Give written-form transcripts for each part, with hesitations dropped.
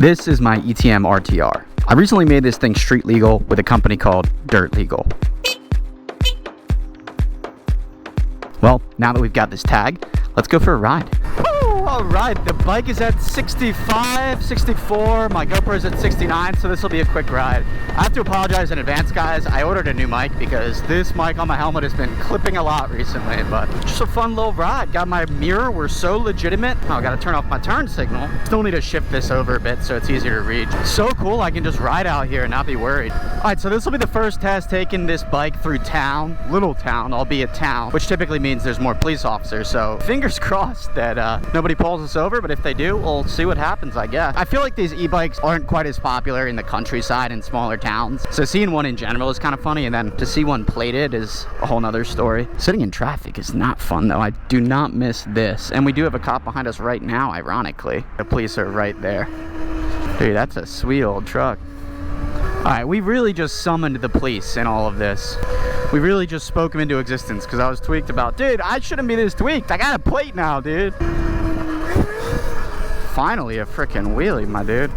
This is my ETM RTR. I recently made this thing street legal with a company called Dirt Legal. Well, now that we've got this tag, let's go for a ride. All right, the bike is at 65, 64, my GoPro is at 69, so this will be a quick ride. I have to apologize in advance, guys. I ordered a new mic because this mic on my helmet has been clipping a lot recently, but just a fun little ride. Got my mirror, we're so legitimate. Oh, I gotta turn off my turn signal. Still need to shift this over a bit so it's easier to reach. So cool, I can just ride out here and not be worried. All right, so this will be the first test taking this bike through town, little town, albeit town, which typically means there's more police officers, so fingers crossed that nobody pulls us over, but if they do, we'll see what happens, I guess. I feel like these e-bikes aren't quite as popular in the countryside and smaller towns, so seeing one in general is kind of funny, and then to see one plated is a whole nother story. Sitting in traffic is not fun though. I do not miss this, and we do have a cop behind us right now, ironically. The police are right there. Dude, that's a sweet old truck. All right, we really just summoned the police in all of this. We really just spoke them into existence because I was tweaked about, dude, I shouldn't be this tweaked. I got a plate now, dude. Finally a freaking wheelie, my dude.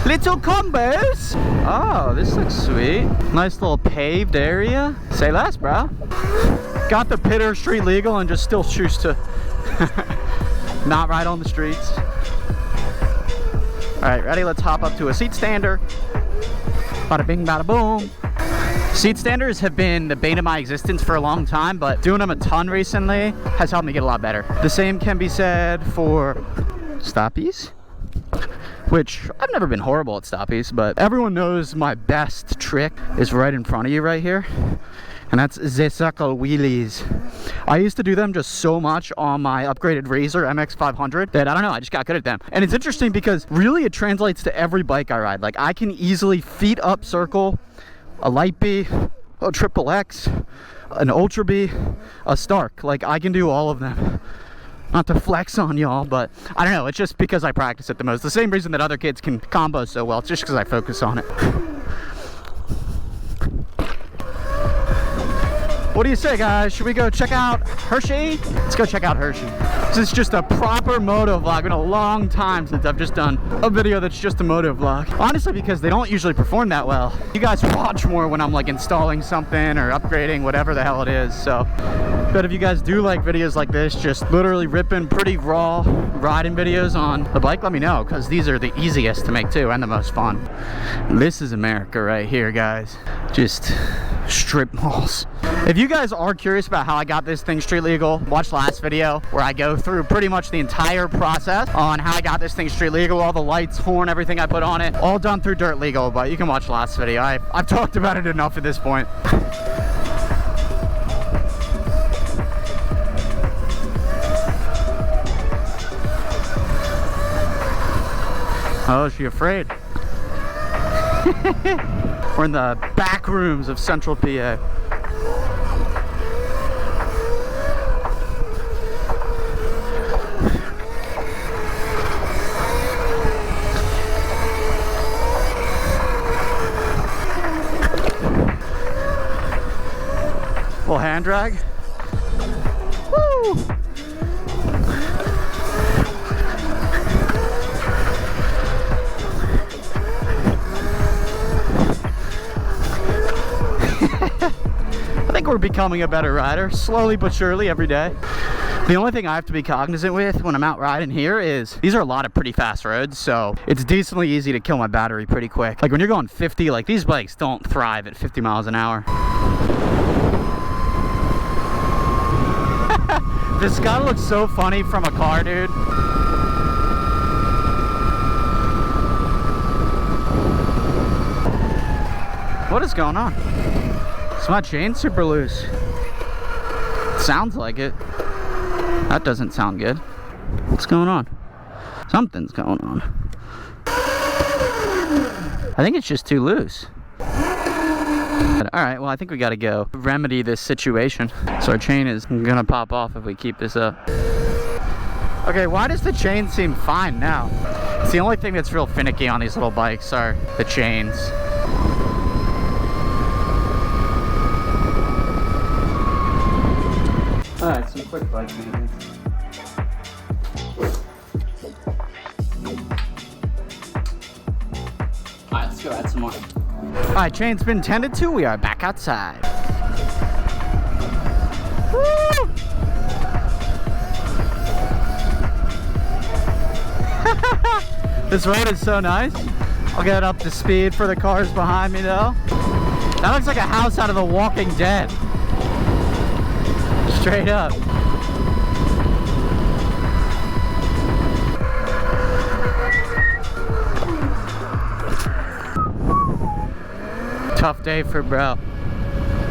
Little combos. Oh, this looks sweet. Nice little paved area. Say less, bro. Got the pitter street legal and just still choose to not ride on the streets. All right, ready? Let's hop up to a seat stander. Bada bing, bada boom. Seat standers have been the bane of my existence for a long time, but doing them a ton recently has helped me get a lot better. The same can be said for stoppies, which I've never been horrible at stoppies, but everyone knows my best trick is right in front of you right here. And that's the circle wheelies. I used to do them just so much on my upgraded Razor MX500 that I don't know, I just got good at them. And it's interesting because really it translates to every bike I ride. Like I can easily feet up circle, a light B, a triple X, an ultra B, a Stark. Like I can do all of them. Not to flex on y'all, but I don't know, it's just because I practice it the most. The same reason that other kids can combo so well, it's just because I focus on it. What do you say, guys? Should we go check out Hershey? Let's go check out Hershey. This is just a proper moto vlog. It's been a long time since I've just done a video that's just a moto vlog. Honestly, because they don't usually perform that well. You guys watch more when I'm like installing something or upgrading, whatever the hell it is. So, but if you guys do like videos like this, just literally ripping pretty raw riding videos on the bike, let me know, because these are the easiest to make too and the most fun. This is America right here, guys. Just strip malls. If you guys are curious about how I got this thing street legal, watch last video where I go through pretty much the entire process on how I got this thing street legal, all the lights, horn, everything I put on it, all done through Dirt Legal, but you can watch last video. I've talked about it enough at this point. Oh, is she afraid? We're in the back rooms of Central PA. Little hand drag. Woo! I think we're becoming a better rider, slowly but surely every day. The only thing I have to be cognizant with when I'm out riding here is these are a lot of pretty fast roads, so it's decently easy to kill my battery pretty quick. Like when you're going 50, like these bikes don't thrive at 50 miles an hour. This guy looks so funny from a car, dude. What is going on? Is my chain super loose? Sounds like it. That doesn't sound good. What's going on? Something's going on. I think it's just too loose. Alright, well I think we gotta go remedy this situation. So our chain is gonna pop off if we keep this up. Okay, why does the chain seem fine now? It's the only thing that's real finicky on these little bikes are the chains. Alright, some quick bike maintenance. Alright, let's go add some more. Alright, chain's been tended to. We are back outside. Woo! This road is so nice. I'll get up to speed for the cars behind me though. That looks like a house out of The Walking Dead. Straight up. Tough day for bro.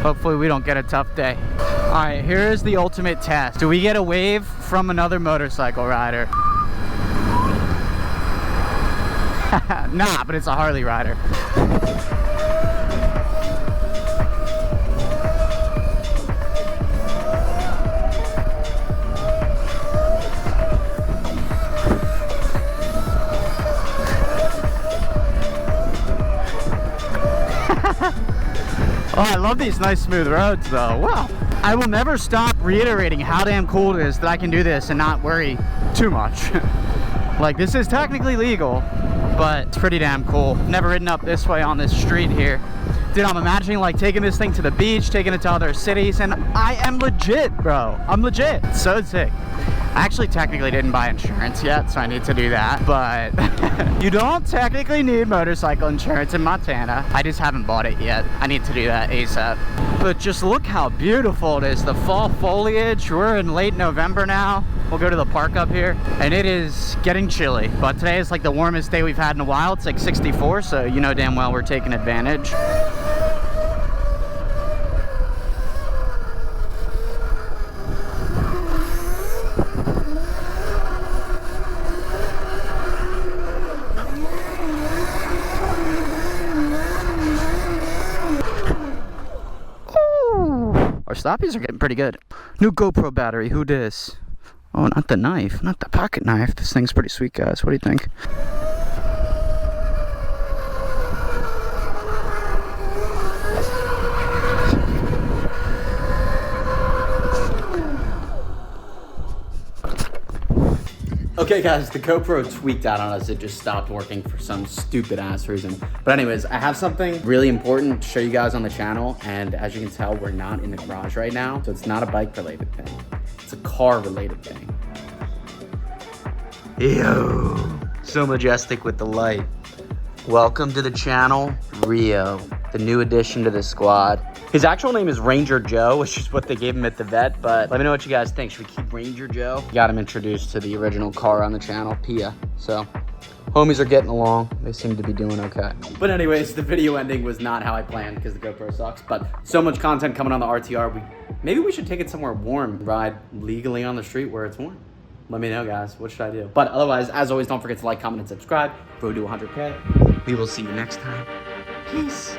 Hopefully we don't get a tough day. Alright, here is the ultimate test. Do we get a wave from another motorcycle rider? Nah, but it's a Harley rider. Oh, I love these nice smooth roads though. Wow. I will never stop reiterating how damn cool it is that I can do this and not worry too much. Like, this is technically legal, but it's pretty damn cool. Never ridden up this way on this street here. Dude, I'm imagining like taking this thing to the beach, taking it to other cities, and I am legit, bro. I'm legit. It's so sick. I actually technically didn't buy insurance yet, so I need to do that, but you don't technically need motorcycle insurance in Montana. I just haven't bought it yet. I need to do that ASAP. But just look how beautiful it is. The fall foliage. We're in late November now. We'll go to the park up here, and it is getting chilly, but today is like the warmest day we've had in a while. It's like 64, so you know damn well we're taking advantage. Our stoppies are getting pretty good. New GoPro battery, who dis? Oh, not the knife, not the pocket knife. This thing's pretty sweet, guys. What do you think? Okay guys, the GoPro tweaked out on us. It just stopped working for some stupid ass reason. But anyways, I have something really important to show you guys on the channel. And as you can tell, we're not in the garage right now. So it's not a bike related thing. It's a car related thing. Yo, so majestic with the light. Welcome to the channel, Rio, the new addition to the squad. His actual name is Ranger Joe, which is what they gave him at the vet, but let me know what you guys think. Should we keep Ranger Joe? Got him introduced to the original car on the channel, Pia. So, homies are getting along. They seem to be doing okay. But anyways, the video ending was not how I planned because the GoPro sucks, but so much content coming on the RTR. Maybe we should take it somewhere warm, ride legally on the street where it's warm. Let me know, guys. What should I do? But otherwise, as always, don't forget to like, comment, and subscribe. Road to 100K. We will see you next time. Peace.